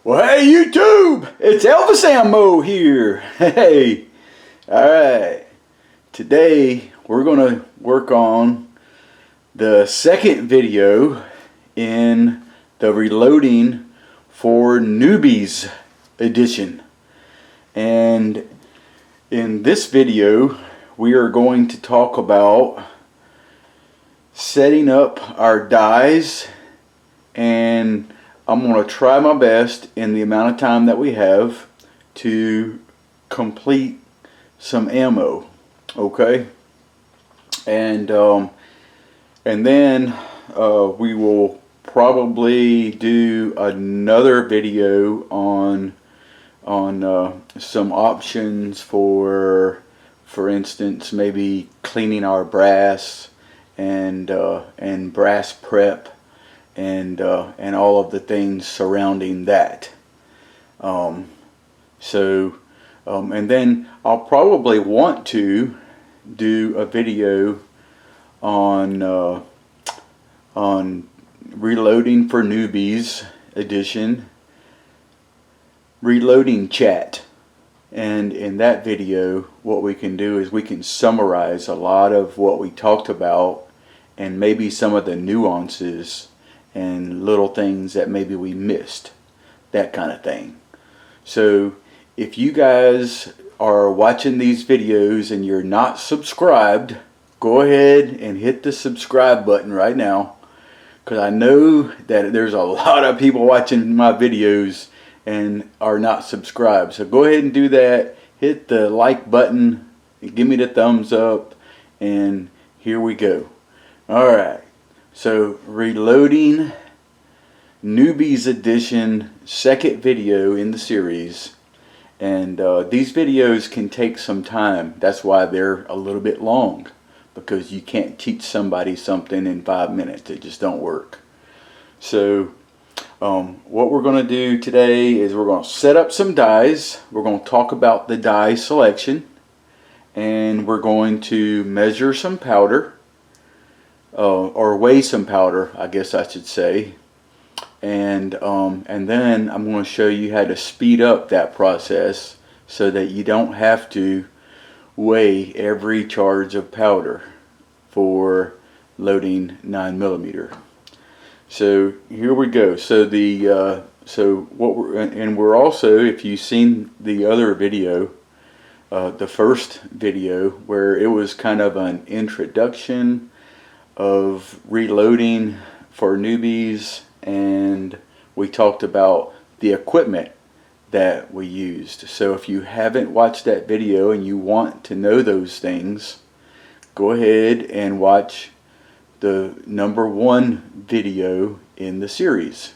Well, hey YouTube, it's Elvis Ammo here. Hey, alright, today we're going to work on the second video in the Reloading for Newbies edition. And in this video, we are going to talk about setting up our dies, and I'm going to try my best in the amount of time that we have to complete some ammo, okay? And then we will probably do another video on some options for instance, maybe cleaning our brass and brass prep. And all of the things surrounding that. And then I'll probably want to do a video on Reloading for Newbies edition, Reloading Chat. And in that video, what we can do is we can summarize a lot of what we talked about and maybe some of the nuances and little things that maybe we missed, that kind of thing. So if you guys are watching these videos and you're not subscribed, go ahead and hit the subscribe button right now, because I know that there's a lot of people watching my videos and are not subscribed. So go ahead and do that, hit the like button, give me the thumbs up, and here we go. Alright. So, Reloading Newbies Edition, second video in the series. And these videos can take some time. That's why they're a little bit long. Because you can't teach somebody something in 5 minutes. It just don't work. So, what we're going to do today is we're going to set up some dies. We're going to talk about the die selection. And we're going to measure some powder. Or weigh some powder, I guess I should say, and then I'm going to show you how to speed up that process so that you don't have to weigh every charge of powder for loading 9mm. So here we go. So we're also, if you've seen the other video, the first video where it was kind of an introduction of reloading for newbies, and we talked about the equipment that we used. So if you haven't watched that video and you want to know those things, go ahead and watch the #1 video in the series.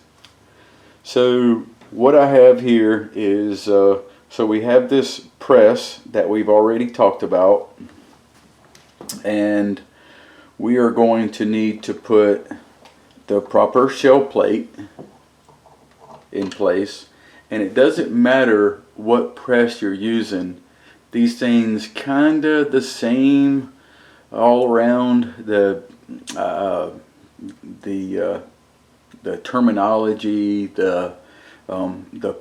So what I have here is so we have this press that we've already talked about, and we are going to need to put the proper shell plate in place. And it doesn't matter what press you're using. These things kind of the same all around. The terminology, the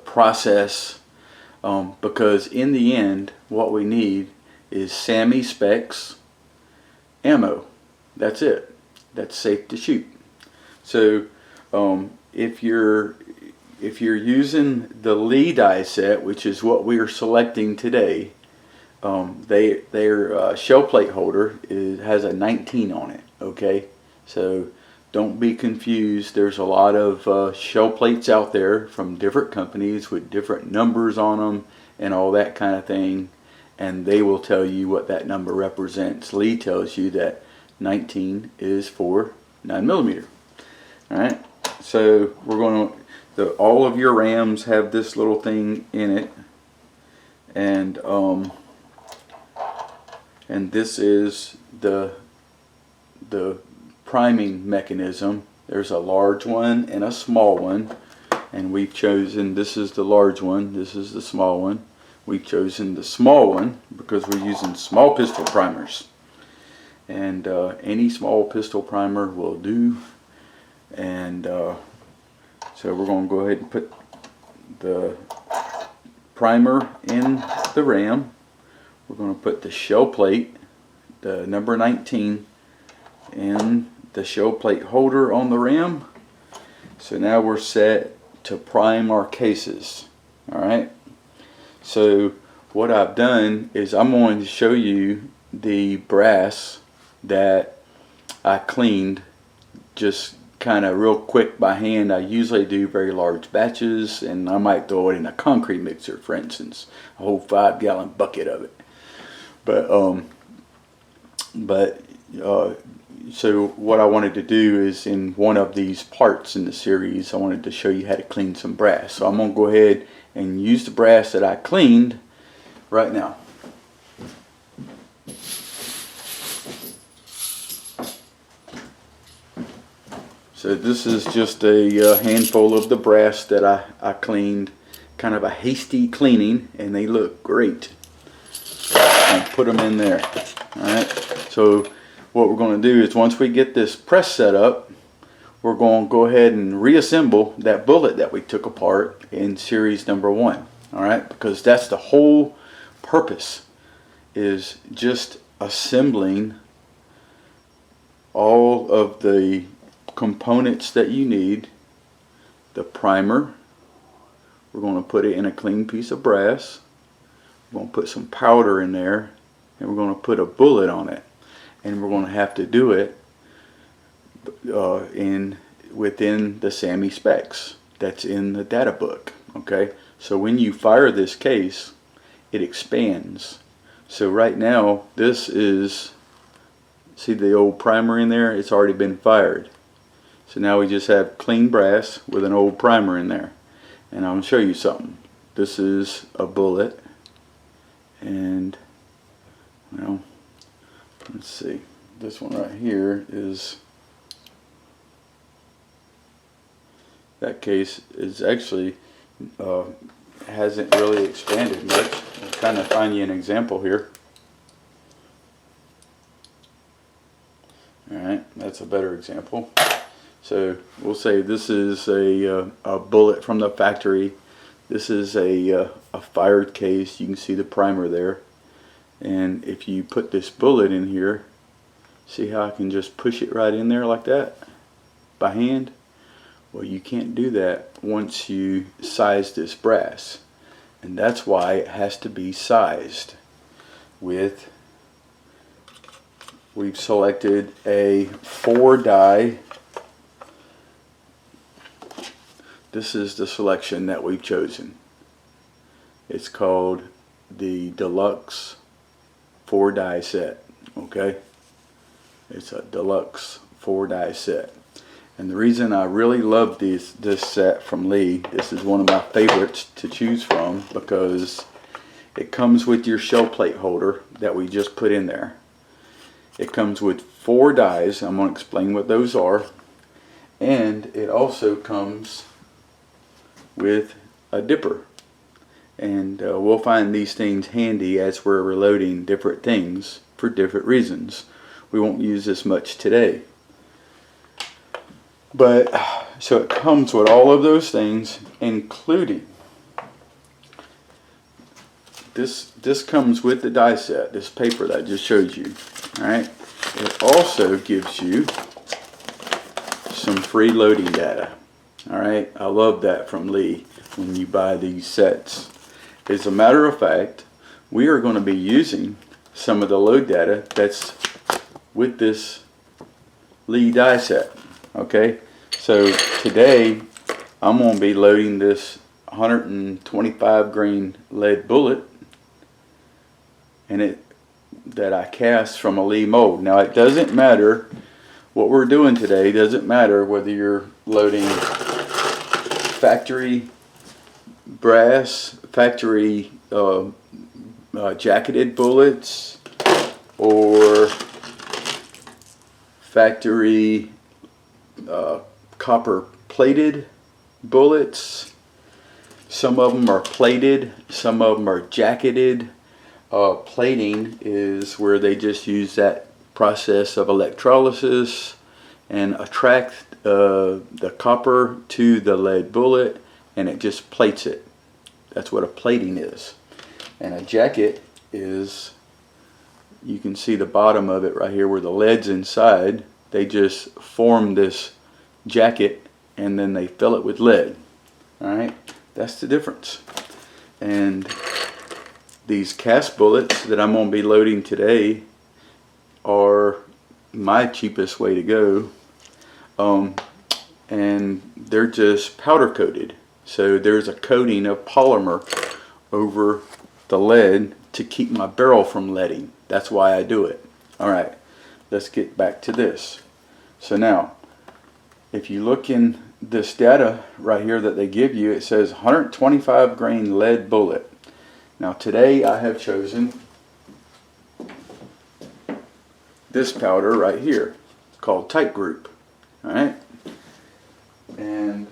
process, because in the end what we need is SAMI specs ammo. That's it. That's safe to shoot. So if you're using the Lee die set, which is what we are selecting today, their shell plate holder has a 19 on it. Okay, so don't be confused. There's a lot of shell plates out there from different companies with different numbers on them and all that kind of thing, and they will tell you what that number represents. Lee tells you that 19 is for 9mm. Alright, so we're going to, all of your rams have this little thing in it, and this is the priming mechanism. There's a large one and a small one, and we've chosen, this is the large one, this is the small one. We've chosen the small one because we're using small pistol primers. And any small pistol primer will do. And so we're going to go ahead and put the primer in the ram. We're going to put the shell plate, the number 19, in the shell plate holder on the ram. So now we're set to prime our cases. Alright, so what I've done is I'm going to show you the brass that I cleaned just kind of real quick by hand. I usually do very large batches, and I might throw it in a concrete mixer, for instance, a whole 5-gallon bucket of it. So what I wanted to do is, in one of these parts in the series, I wanted to show you how to clean some brass. So I'm going to go ahead and use the brass that I cleaned right now. So this is just a handful of the brass that I cleaned, kind of a hasty cleaning, and they look great. And put them in there. Alright, so what we're going to do is, once we get this press set up, we're going to go ahead and reassemble that bullet that we took apart in series number 1. Alright, because that's the whole purpose, is just assembling all of the components that you need. The primer, we're going to put it in a clean piece of brass. We're going to put some powder in there, and we're going to put a bullet on it, and we're going to have to do it within the SAMI specs that's in the data book. Okay, so when you fire this case, it expands. So right now, this is, see the old primer in there? It's already been fired. So now we just have clean brass with an old primer in there. And I'm going to show you something. This is a bullet. And, well, let's see. This one right here is, that case is actually hasn't really expanded much. I'll kind of find you an example here. Alright, that's a better example. So we'll say this is a bullet from the factory. This is a fired case. You can see the primer there. And if you put this bullet in here, see how I can just push it right in there like that by hand? Well, you can't do that once you size this brass. And that's why it has to be sized with, we've selected a 4-die. This is the selection that we've chosen. It's called the Deluxe 4-die set. Okay? It's a Deluxe 4-die set. And the reason I really love this set from Lee, this is one of my favorites to choose from, because it comes with your shell plate holder that we just put in there. It comes with 4 dies. I'm going to explain what those are. And it also comes with a dipper. And we'll find these things handy as we're reloading different things for different reasons. We won't use this much today. But so it comes with all of those things, including this comes with the die set, this paper that I just showed you. Alright, it also gives you some free loading data. Alright, I love that from Lee when you buy these sets. As a matter of fact, we are going to be using some of the load data that's with this Lee die set. Okay, so today I'm going to be loading this 125 grain lead bullet, and that I cast from a Lee mold. Now it doesn't matter what we're doing today. Doesn't matter whether you're loading factory brass, factory jacketed bullets, or factory copper plated bullets. Some of them are plated, some of them are jacketed. Plating is where they just use that process of electrolysis and attract the copper to the lead bullet, and it just plates it. That's what a plating is. And a jacket is, you can see the bottom of it right here where the lead's inside. They just form this jacket and then they fill it with lead. Alright, that's the difference. And these cast bullets that I'm going to be loading today are my cheapest way to go. And they're just powder coated. So there's a coating of polymer over the lead to keep my barrel from leading. That's why I do it. Alright, let's get back to this. So now, if you look in this data right here that they give you, it says 125 grain lead bullet. Now today I have chosen this powder right here. It's called Tight Group. Alright, and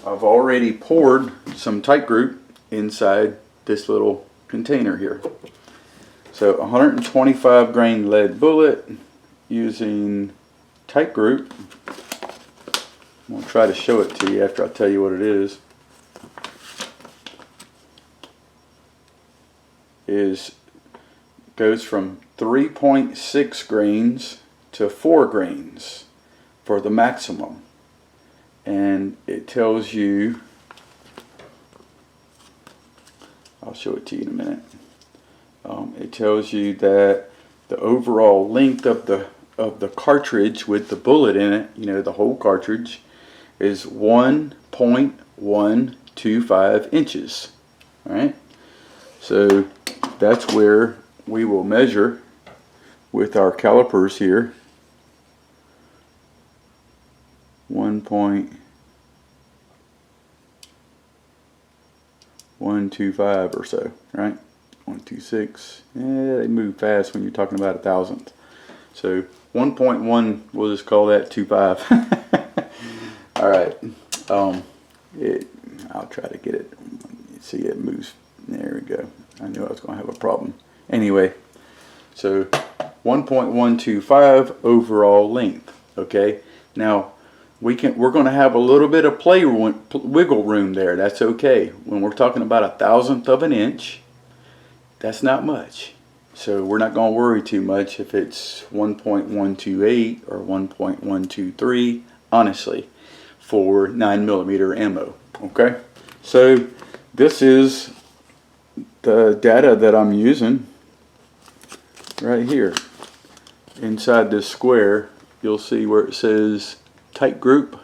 I've already poured some Tight Group inside this little container here. So 125 grain lead bullet using Tight Group. I'm going to try to show it to you after I tell you what it is. Goes from 3.6 grains to 4 grains for the maximum. And it tells you, I'll show it to you in a minute. It tells you that the overall length of the cartridge with the bullet in it, you know, the whole cartridge, is 1.125 inches. Alright, so that's where we will measure with our calipers here. 1.125 or so, right? 126. Yeah, they move fast when you're talking about a thousandth. So 1.1, we'll just call that 25. All right. I'll try to get it. See, it moves. There we go. I knew I was going to have a problem. Anyway, so 1.125 overall length. Okay. Now we're going to have a little bit of wiggle room there. That's okay. When we're talking about a thousandth of an inch, that's not much. So we're not going to worry too much if it's 1.128 or 1.123, honestly, for 9mm ammo. Okay, so this is the data that I'm using right here. Inside this square, you'll see where it says Tight Group,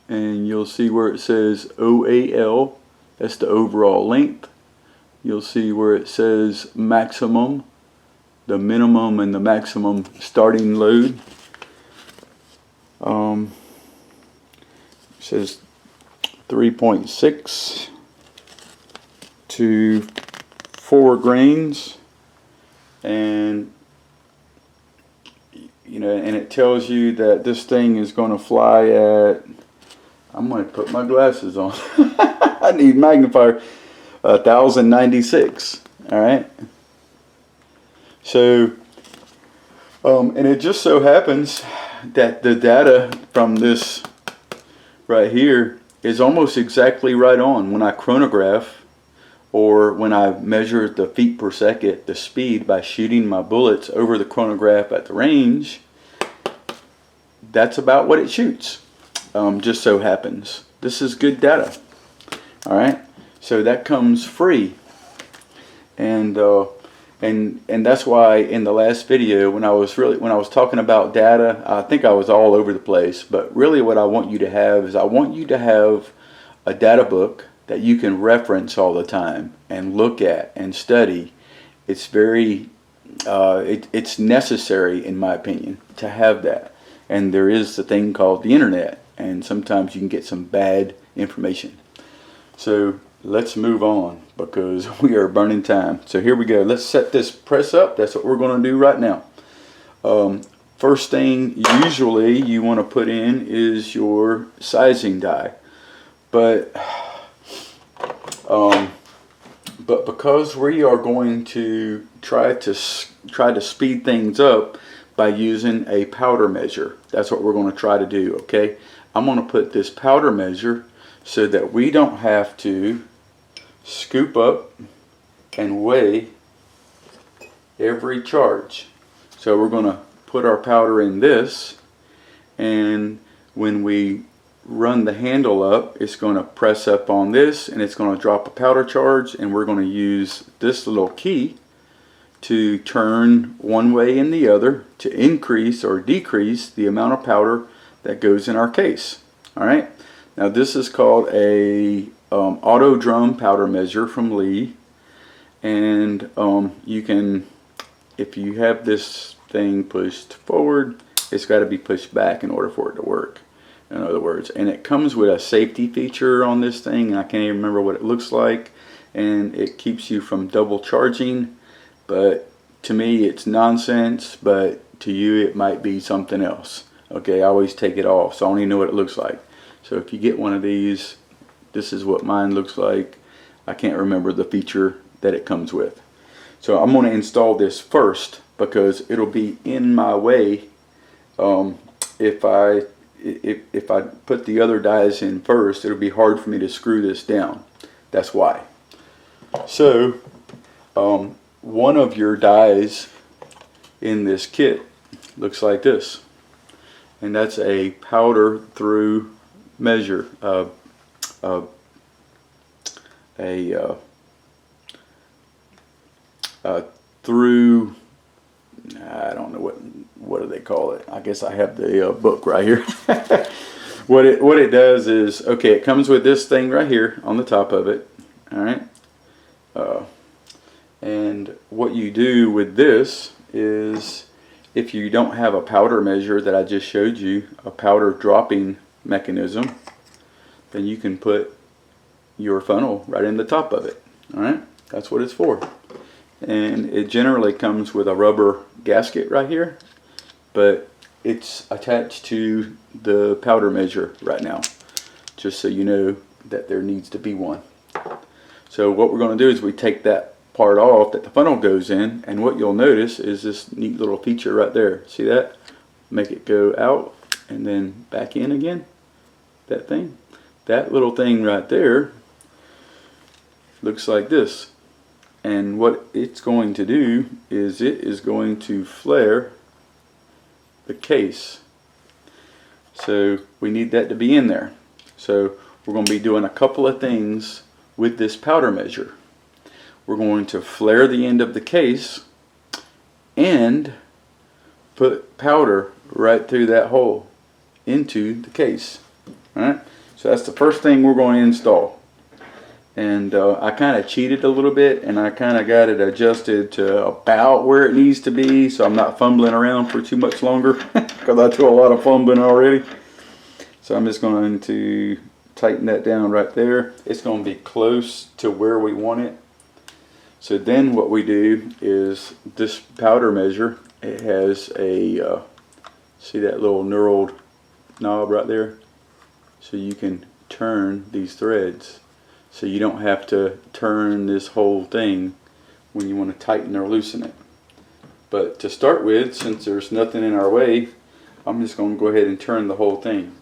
and you'll see where it says OAL. That's the overall length. You'll see where it says maximum, the minimum and the maximum starting load. It says 3.6 to 4 grains, and you know, and it tells you that this thing is going to fly at, I'm going to put my glasses on. I need magnifier. 1096. All right. So, and it just so happens that the data from this right here is almost exactly right on. When I chronograph, or when I measure the feet per second, the speed by shooting my bullets over the chronograph at the range, that's about what it shoots. Just so happens. This is good data. All right. So that comes free, and that's why in the last video when I was talking about data, I think I was all over the place. But really, what I want you to have is I want you to have a data book that you can reference all the time and look at and study. It's very it's necessary, in my opinion, to have that. And there is the thing called the internet, and sometimes you can get some bad information. So let's move on because we are burning time. So here we go. Let's set this press up. That's what we're going to do right now. First thing usually you want to put in is your sizing die. But because we are going to try to speed things up by using a powder measure. That's what we're going to try to do, okay? I'm going to put this powder measure so that we don't have to scoop up and weigh every charge. So we're going to put our powder in this, and when we run the handle up, it's going to press up on this and it's going to drop a powder charge, and we're going to use this little key to turn one way and the other to increase or decrease the amount of powder that goes in our case. Alright, now this is called a auto drum powder measure from Lee, and you can, if you have this thing pushed forward, it's got to be pushed back in order for it to work, in other words. And it comes with a safety feature on this thing, and I can't even remember what it looks like, and it keeps you from double charging. But to me it's nonsense, but to you it might be something else. Okay, I always take it off, so I don't even know what it looks like. So if you get one of these, this is what mine looks like. I can't remember the feature that it comes with. So I'm going to install this first because it'll be in my way if I put the other dies in first. It'll be hard for me to screw this down. That's why. So one of your dies in this kit looks like this, and that's a powder through measure, through, I don't know what do they call it. I guess I have the book right here. What it does is, okay, it comes with this thing right here on the top of it. All right. And what you do with this is, if you don't have a powder measure that I just showed you, a powder dropping mechanism, then you can put your funnel right in the top of it. Alright, that's what it's for. And it generally comes with a rubber gasket right here, but it's attached to the powder measure right now, just so you know that there needs to be one. So what we're going to do is we take that part off that the funnel goes in, and what you'll notice is this neat little feature right there. See that? Make it go out and then back in again. That thing. That little thing right there looks like this. And what it's going to do is it is going to flare the case. So we need that to be in there. So we're going to be doing a couple of things with this powder measure. We're going to flare the end of the case and put powder right through that hole into the case. Alright, so that's the first thing we're going to install. And I kind of cheated a little bit, and I kind of got it adjusted to about where it needs to be, so I'm not fumbling around for too much longer because I do a lot of fumbling already. So I'm just going to tighten that down right there. It's going to be close to where we want it. So then what we do is, this powder measure, it has a, see that little knurled knob right there? So you can turn these threads. So you don't have to turn this whole thing when you want to tighten or loosen it. But to start with, since there's nothing in our way, I'm just going to go ahead and turn the whole thing.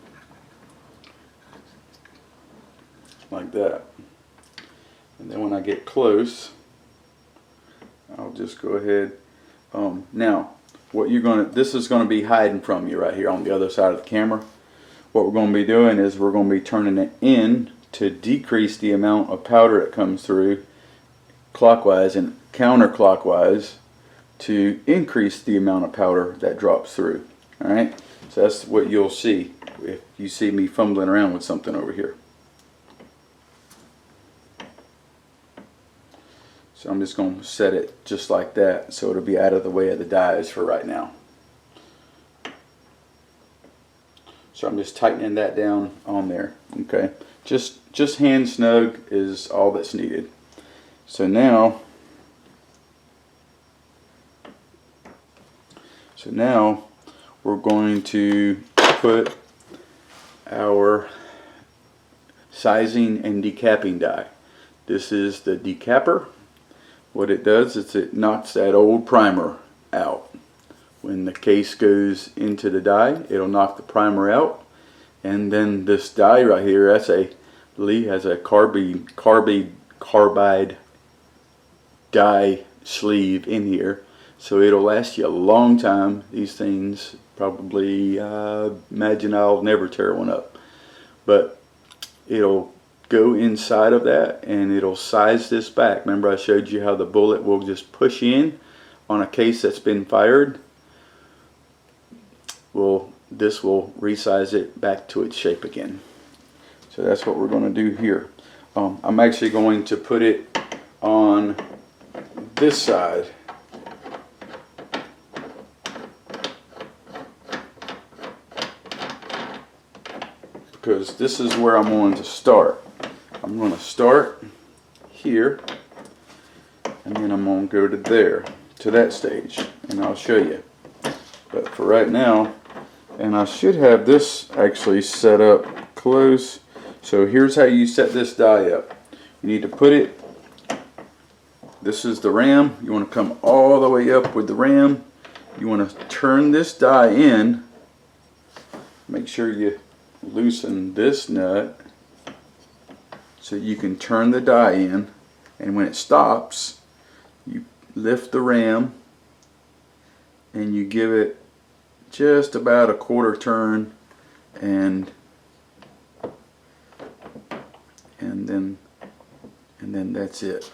Like that. And then when I get close, I'll just go ahead. Now, what you're going to, this is going to be hiding from you right here on the other side of the camera. What we're going to be doing is we're going to be turning it in to decrease the amount of powder that comes through clockwise and counterclockwise to increase the amount of powder that drops through. Alright, so that's what you'll see if you see me fumbling around with something over here. So I'm just going to set it just like that so it'll be out of the way of the dies for right now. So I'm just tightening that down on there. Okay, just hand snug is all that's needed. So now we're going to put our sizing and decapping die. This is the decapper. What it does is it knocks that old primer out. When the case goes into the die, it'll knock the primer out, and then this die right here, that's a Lee has a carbide carbide die sleeve in here, so it'll last you a long time. These things probably, imagine I'll never tear one up, but it'll go inside of that and it'll size this back. Remember I showed you how the bullet will just push in on a case that's been fired? Well, this will resize it back to its shape again. So that's what we're going to do here. I'm actually going to put it on this side. Because this is where I'm going to start. I'm going to start here, and then I'm going to go to there, to that stage, and I'll show you. But for right now, and I should have this actually set up close. So here's how you set this die up. You need to put it, this is the ram, you want to come all the way up with the ram. You want to turn this die in, make sure you loosen this nut so you can turn the die in, and when it stops you lift the ram and you give it just about a quarter turn, and then that's it.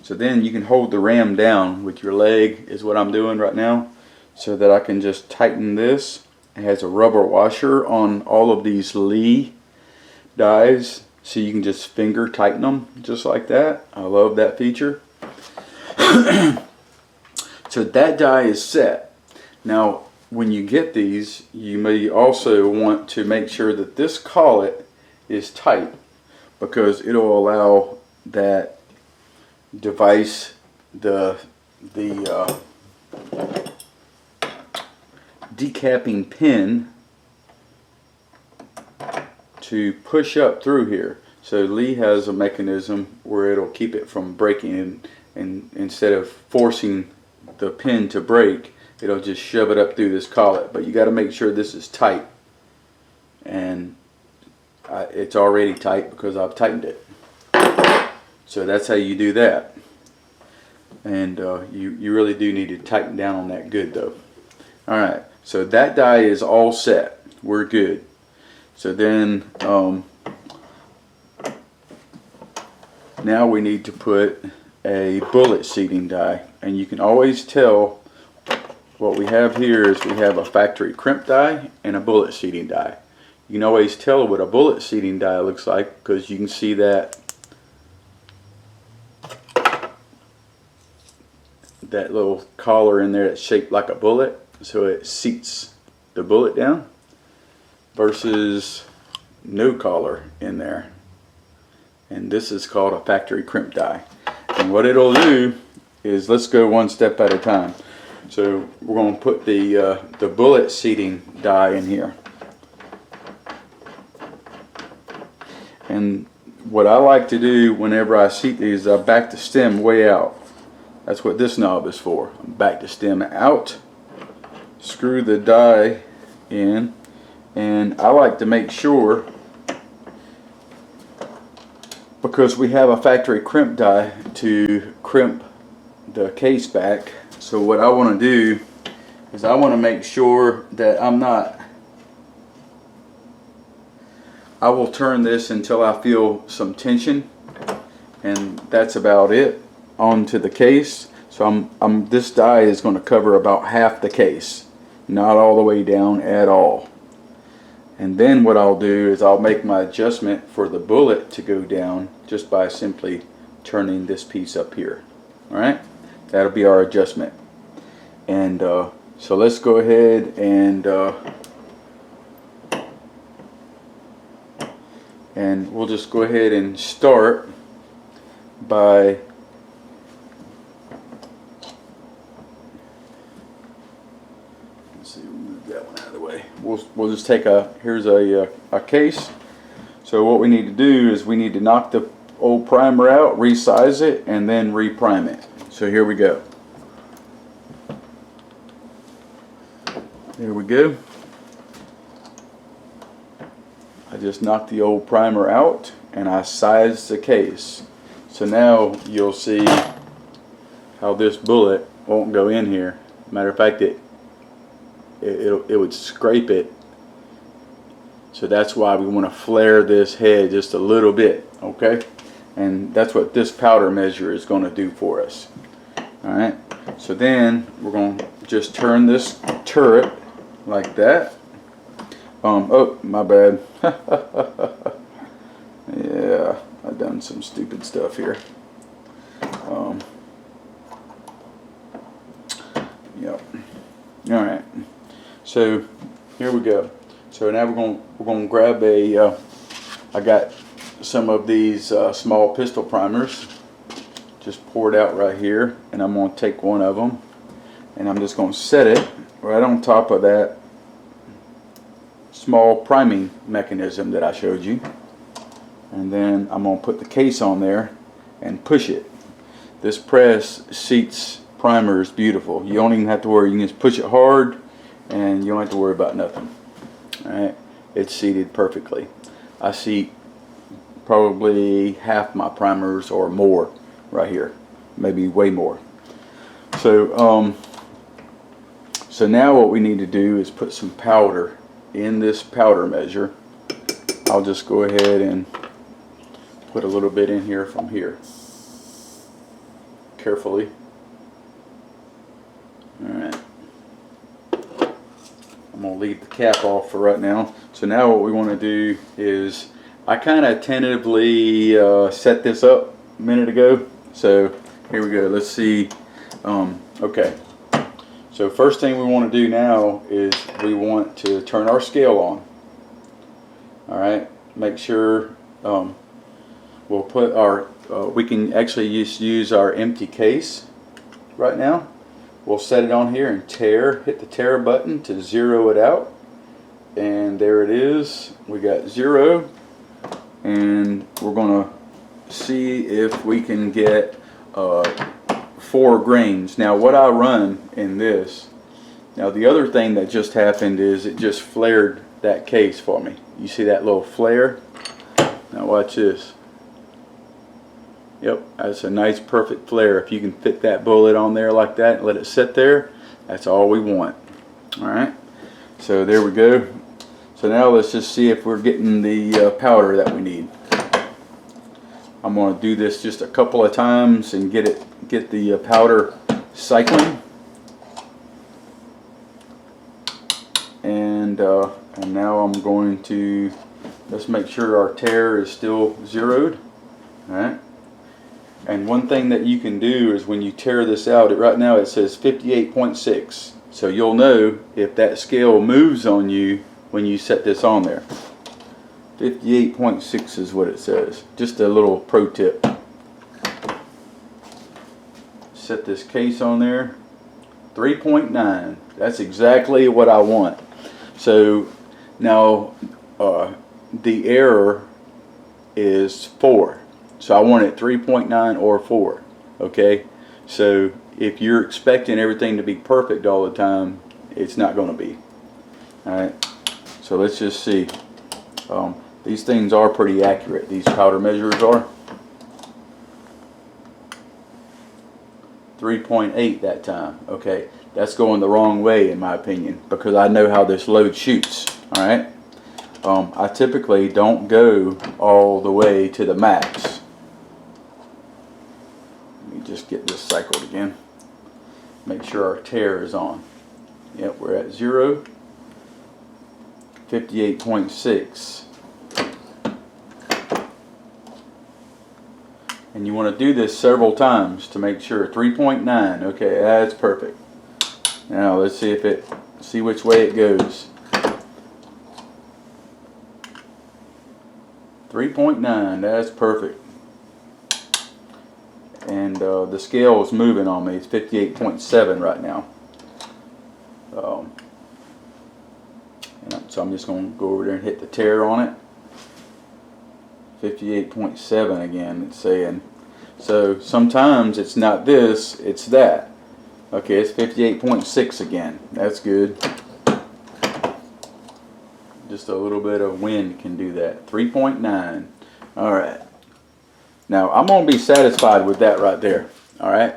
So then you can hold the ram down with your leg, is what I'm doing right now, so that I can just tighten this. It has a rubber washer on all of these Lee dies, so you can just finger tighten them just like that. I love that feature. So that die is set. Now when you get these, you may also want to make sure that this collet is tight, because it'll allow that device, the decapping pin, to push up through here. So Lee has a mechanism where it'll keep it from breaking, and instead of forcing the pin to break, it'll just shove it up through this collet. But you got to make sure this is tight, and it's already tight because I've tightened it. So that's how you do that. And you really do need to tighten down on that good though. Alright, so that die is all set. We're good. So then now we need to put a bullet seating die. And you can always tell what we have here is we have a factory crimp die and a bullet seating die. You can always tell what a bullet seating die looks like because you can see that little collar in there that's shaped like a bullet, so it seats the bullet down, versus no collar in there. And this is called a factory crimp die. And what it'll do is, let's go one step at a time. So we're going to put the bullet seating die in here. And what I like to do whenever I seat these, I back the stem way out. That's what this knob is for. Back the stem out, screw the die in, and I like to make sure, because we have a factory crimp die to crimp the case back. So what I want to do is I want to make sure that I will turn this until I feel some tension, and that's about it, onto the case. So this die is going to cover about half the case, not all the way down at all. And then what I'll do is I'll make my adjustment for the bullet to go down just by simply turning this piece up here. Alright, that'll be our adjustment. And so let's go ahead and we'll just go ahead and start by we'll just take here's a case. So what we need to do is we need to knock the old primer out, resize it, and then reprime it. So here we go. There we go. I just knocked the old primer out and I sized the case. So now you'll see how this bullet won't go in here. Matter of fact, it would scrape it. So that's why we want to flare this head just a little bit, okay? And that's what this powder measure is going to do for us. Alright, so then we're going to just turn this turret like that. Oh, my bad. Yeah, I've done some stupid stuff here. Yep. Alright, so here we go. So now we're going to grab a, I got some of these small pistol primers. Just poured out right here, and I'm going to take one of them and I'm just going to set it right on top of that small priming mechanism that I showed you, and then I'm going to put the case on there and push it. This press seats primers beautiful. You don't even have to worry. You can just push it hard and you don't have to worry about nothing. Alright, it's seated perfectly. I seat probably half my primers or more right here, maybe way more. So so now what we need to do is put some powder in this powder measure. I'll just go ahead and put a little bit in here from here, carefully. Alright, I'm going to leave the cap off for right now. So now what we want to do is, I kind of tentatively set this up a minute ago. So here we go. Let's see. Okay. So first thing we want to do now is we want to turn our scale on. All right. Make sure we'll put our. We can actually use our empty case right now. We'll set it on here and hit the tare button to zero it out, and there it is. We got 0, and we're gonna see if we can get 4 grains. Now what I run in this, now the other thing that just happened is it just flared that case for me. You see that little flare? Now watch this. Yep, that's a nice perfect flare. If you can fit that bullet on there like that and let it sit there, that's all we want. Alright, so there we go. So now let's just see if we're getting the powder that we need. I'm going to do this just a couple of times and get the powder cycling. And now I'm going to, let's make sure our tare is still zeroed. Alright. And one thing that you can do is when you tear this out, right now it says 58.6. So you'll know if that scale moves on you when you set this on there. 58.6 is what it says. Just a little pro tip. Set this case on there. 3.9. That's exactly what I want. So now the error is 4. So I want it 3.9 or 4. Okay? So if you're expecting everything to be perfect all the time, it's not going to be. Alright? So let's just see. These things are pretty accurate. These powder measures are. 3.8 that time. Okay, that's going the wrong way in my opinion, because I know how this load shoots. Alright, I typically don't go all the way to the max. Let me just get this cycled again. Make sure our tare is on. Yep, we're at 0. 58.6. And you want to do this several times to make sure. 3.9. Okay, that's perfect. Now let's see see which way it goes. 3.9. That's perfect. And the scale is moving on me. It's 58.7 right now. So I'm just going to go over there and hit the tare on it. 58.7 again, it's saying. So sometimes it's not this, it's that. Okay, it's 58.6 again. That's good. Just a little bit of wind can do that. 3.9. Alright. Now I'm going to be satisfied with that right there. All right.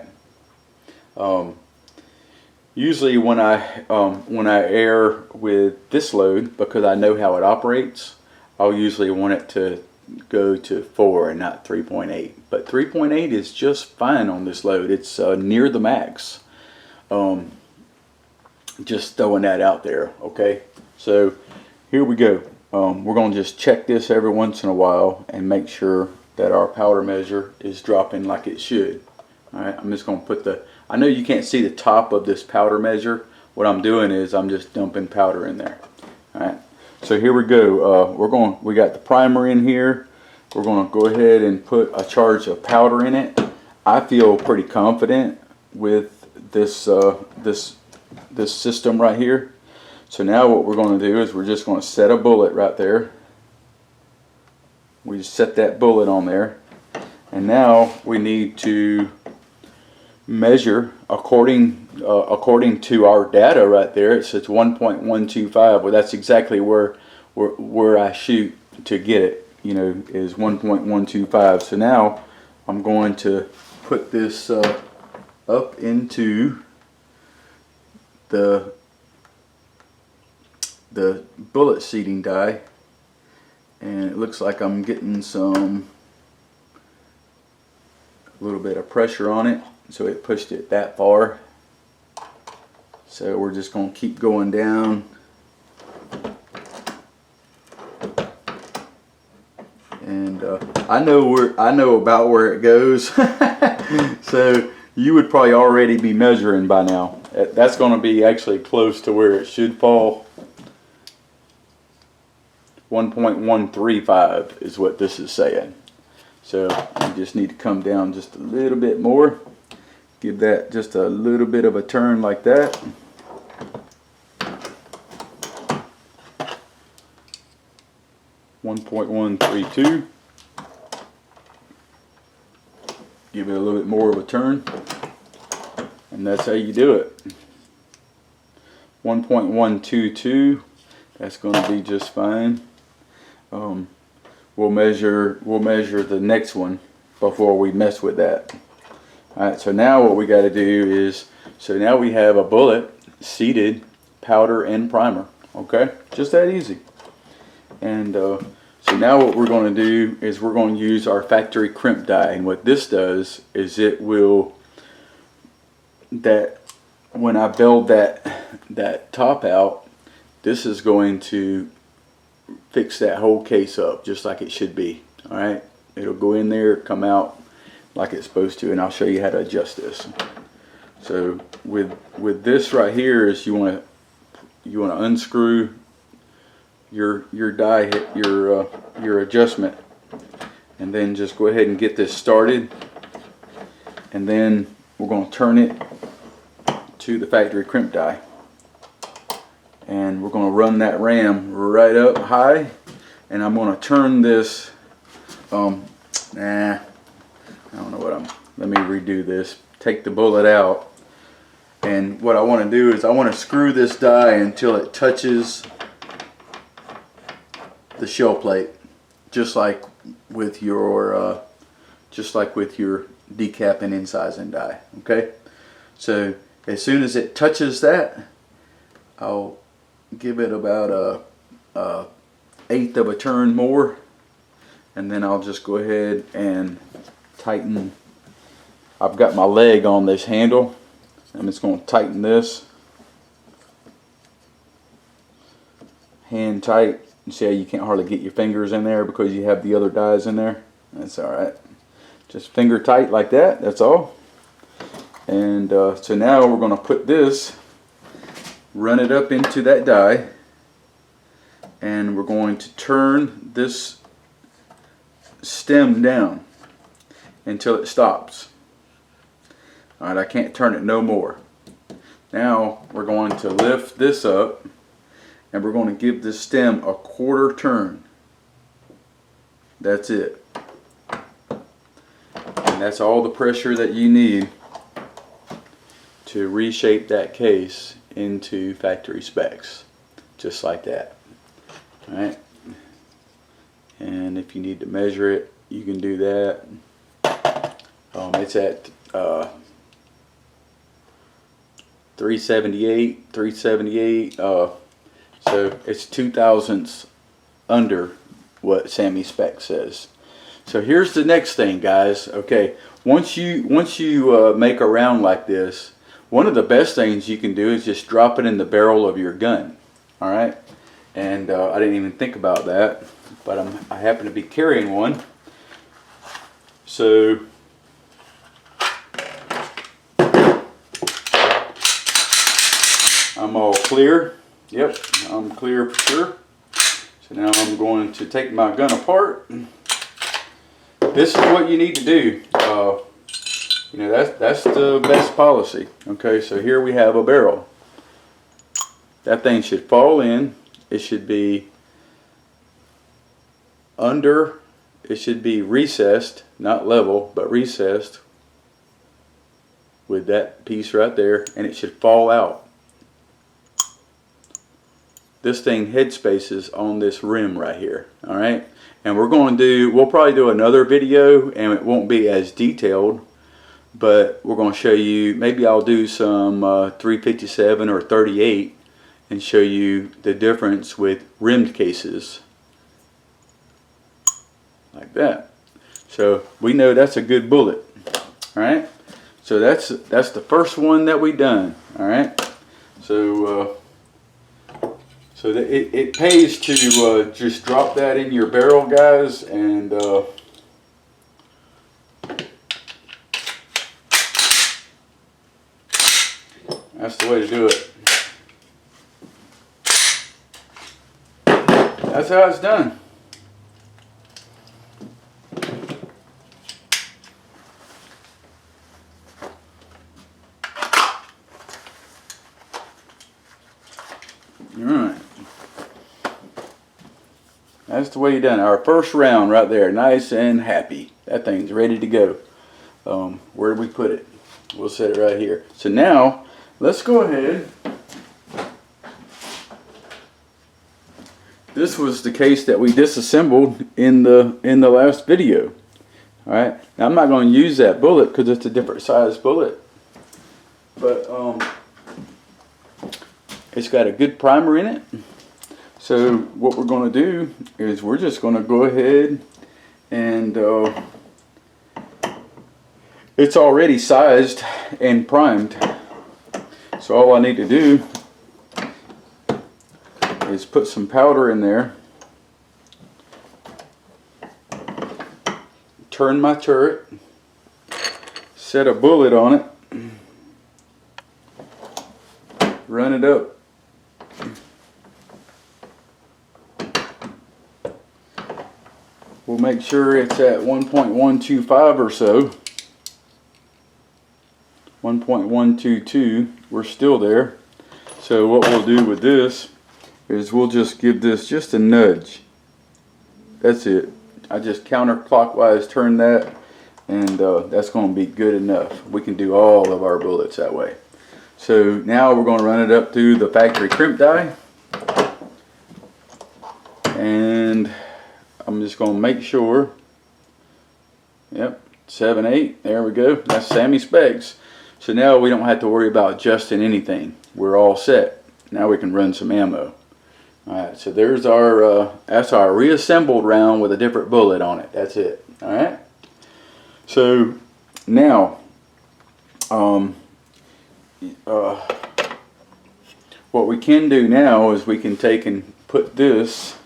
Usually when I air with this load, because I know how it operates, I'll usually want it to go to 4 and not 3.8. But 3.8 is just fine on this load. It's near the max. Just throwing that out there. Okay. So here we go. We're going to just check this every once in a while and make sure that our powder measure is dropping like it should. Alright, I'm just going to put I know you can't see the top of this powder measure. What I'm doing is I'm just dumping powder in there. Alright, so here we go. We got the primer in here. We're going to go ahead and put a charge of powder in it. I feel pretty confident with this this system right here. So now what we're going to do is we're just going to set a bullet right there. We just set that bullet on there. And now we need to measure according to our data right there. It says 1.125. Well, that's exactly where I shoot to get it, you know, is 1.125. So now I'm going to put this up into the bullet seating die, and it looks like I'm getting a little bit of pressure on it, so it pushed it that far. So we're just going to keep going down, and I know about where it goes. So you would probably already be measuring by now. That's going to be actually close to where it should fall. 1.135 is what this is saying. So you just need to come down just a little bit more. Give that just a little bit of a turn like that. .132. Give it a little bit more of a turn. And that's how you do it. 1.122. That's going to be just fine. We'll measure the next one before we mess with that. Alright, so now what we got to do is, so now we have a bullet, seated, powder, and primer. Okay, just that easy. And so now what we're going to do is we're going to use our factory crimp die, and what this does is it will, that when I build that top out, this is going to fix that whole case up just like it should be. Alright, it'll go in there, come out like it's supposed to, and I'll show you how to adjust this. So with this right here is you want to unscrew your die, your adjustment, and then just go ahead and get this started, and then we're going to turn it to the factory crimp die. And we're going to run that ram right up high, and I'm going to turn this, I don't know what let me redo this. Take the bullet out, and what I want to do is I want to screw this die until it touches the shell plate, just like with your decap and incising die. Okay, so as soon as it touches that, I'll give it about a eighth of a turn more, and then I'll just go ahead and tighten. I've got my leg on this handle. I'm just going to tighten this hand tight. You see how you can't hardly get your fingers in there because you have the other dies in there? That's alright. Just finger tight like that, that's all. And so now we're going to put this, run it up into that die, and we're going to turn this stem down until it stops. Alright, I can't turn it no more. Now we're going to lift this up, and we're going to give this stem a quarter turn. That's it. And that's all the pressure that you need to reshape that case into factory specs, just like that. Alright, and if you need to measure it, you can do that. It's at 378. So it's 2 thousandths under what Sammy Spec says. So here's the next thing, guys. Okay, once you make a round like this, one of the best things you can do is just drop it in the barrel of your gun. All right, and I didn't even think about that, but I happen to be carrying one. So I'm all clear. Yep, I'm clear for sure. So now I'm going to take my gun apart. This is what you need to do. You know, that's the best policy. Okay, so here we have a barrel. That thing should fall in. It should be under. It should be recessed, not level, but recessed with that piece right there, and it should fall out. This thing head spaces on this rim right here. All right, and we'll probably do another video, and it won't be as detailed, but we're going to show you, maybe I'll do some 357 or 38 and show you the difference with rimmed cases like that. So we know that's a good bullet. All right, so that's the first one that we done. All right, so that it pays to just drop that in your barrel, guys, and that's the way to do it. That's how it's done. Alright. That's the way you done it. Our first round right there. Nice and happy. That thing's ready to go. Where did we put it? We'll set it right here. So now, let's go ahead. This was the case that we disassembled in the last video. Alright. Now I'm not going to use that bullet because it's a different size bullet. But it's got a good primer in it. So what we're going to do is we're just going to go ahead and it's already sized and primed. So all I need to do is put some powder in there, turn my turret, set a bullet on it, run it up. We'll make sure it's at 1.125 or so. 1.122. We're still there. So what we'll do with this is we'll just give this just a nudge. That's it. I just counterclockwise turn that, and that's going to be good enough. We can do all of our bullets that way. So now we're going to run it up through the factory crimp die, and I'm just going to make sure. Yep, 7/8. There we go. That's Sammy Specs. So now we don't have to worry about adjusting anything. We're all set. Now we can run some ammo. Alright, so there's our that's our reassembled round with a different bullet on it. That's it. Alright. So now what we can do now is we can take and put this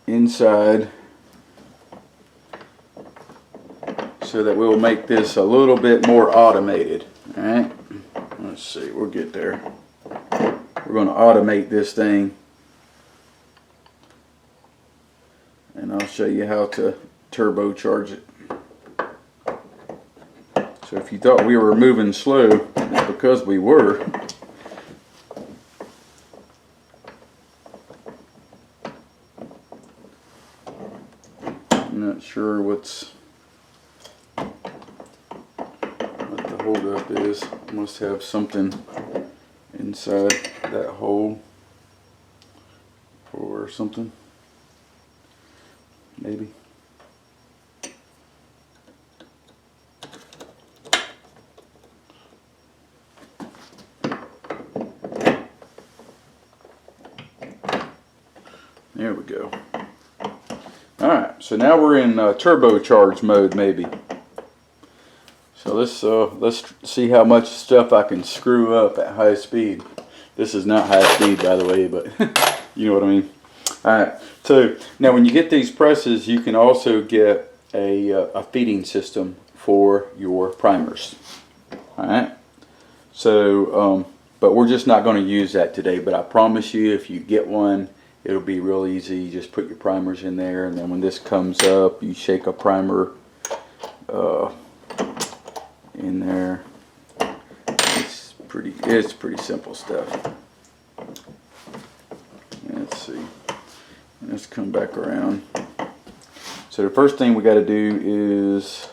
inside so that we'll make this a little bit more automated. Alright, let's see, we'll get there. We're going to automate this thing, and I'll show you how to turbocharge it. So if you thought we were moving slow, it's because we were. I'm not sure what the hold up is. Must have something inside that hole or something, maybe. There we go. Alright, so now we're in turbocharge mode maybe. So let's see how much stuff I can screw up at high speed. This is not high speed, by the way, but you know what I mean. Alright, so now when you get these presses, you can also get a feeding system for your primers. Alright, so but we're just not going to use that today, but I promise you if you get one, it'll be real easy. You just put your primers in there, and then when this comes up, you shake a primer in there. It's pretty simple stuff. Let's see. Let's come back around. So the first thing we got to do is,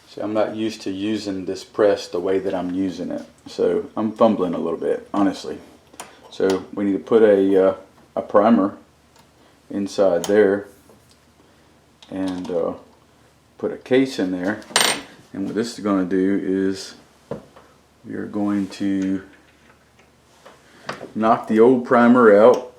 see, I'm not used to using this press the way that I'm using it, so I'm fumbling a little bit, honestly. So we need to put a primer inside there, and put a case in there. And what this is going to do is we are going to knock the old primer out.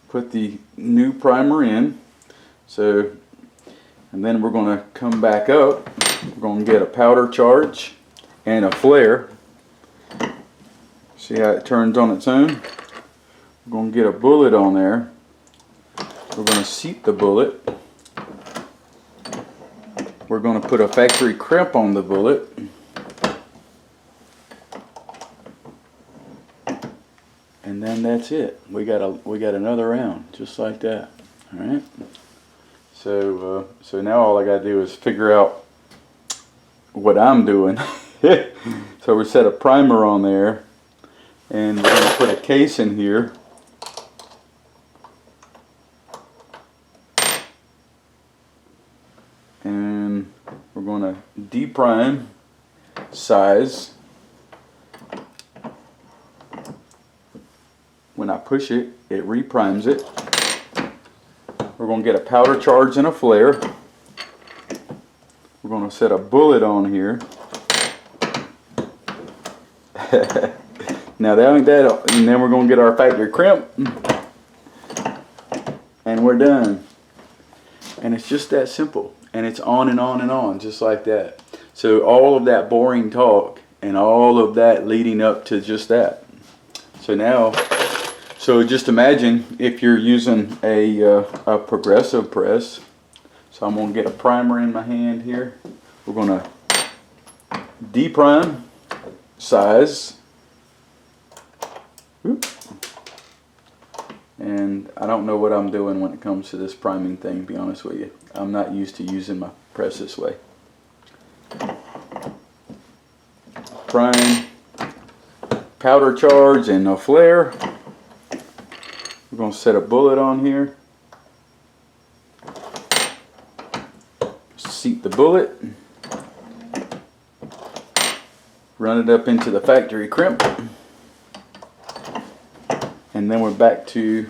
Put the new primer in. So, and then we're going to come back up. We're going to get a powder charge and a flare. See how it turns on its own? We're going to get a bullet on there. We're going to seat the bullet. We're going to put a factory crimp on the bullet. And then that's it. We got another round just like that. All right. So now all I got to do is figure out what I'm doing. So we set a primer on there, and we're going to put a case in here. And we're going to deprime size. When I push it, it reprimes it. We're going to get a powder charge and a flare. We're going to set a bullet on here. Now that ain't that, and then we're going to get our factory crimp, and we're done. And it's just that simple, and it's on and on and on, just like that. So all of that boring talk and all of that leading up to just that. So now, so just imagine if you're using a progressive press. So I'm going to get a primer in my hand here. We're going to deprime size. Oop. And I don't know what I'm doing when it comes to this priming thing, to be honest with you. I'm not used to using my press this way. Prime, powder charge, and a flare. We're going to set a bullet on here. Seat the bullet. Run it up into the factory crimp. And then we're back to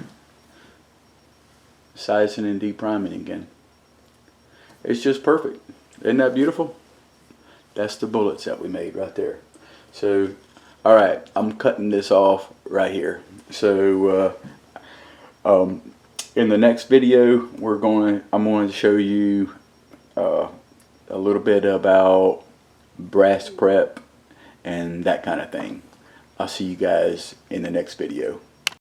sizing and depriming again. It's just perfect. Isn't that beautiful? That's the bullets that we made right there. So, alright, I'm cutting this off right here. So, in the next video, I'm going to show you a little bit about brass prep and that kind of thing. I'll see you guys in the next video.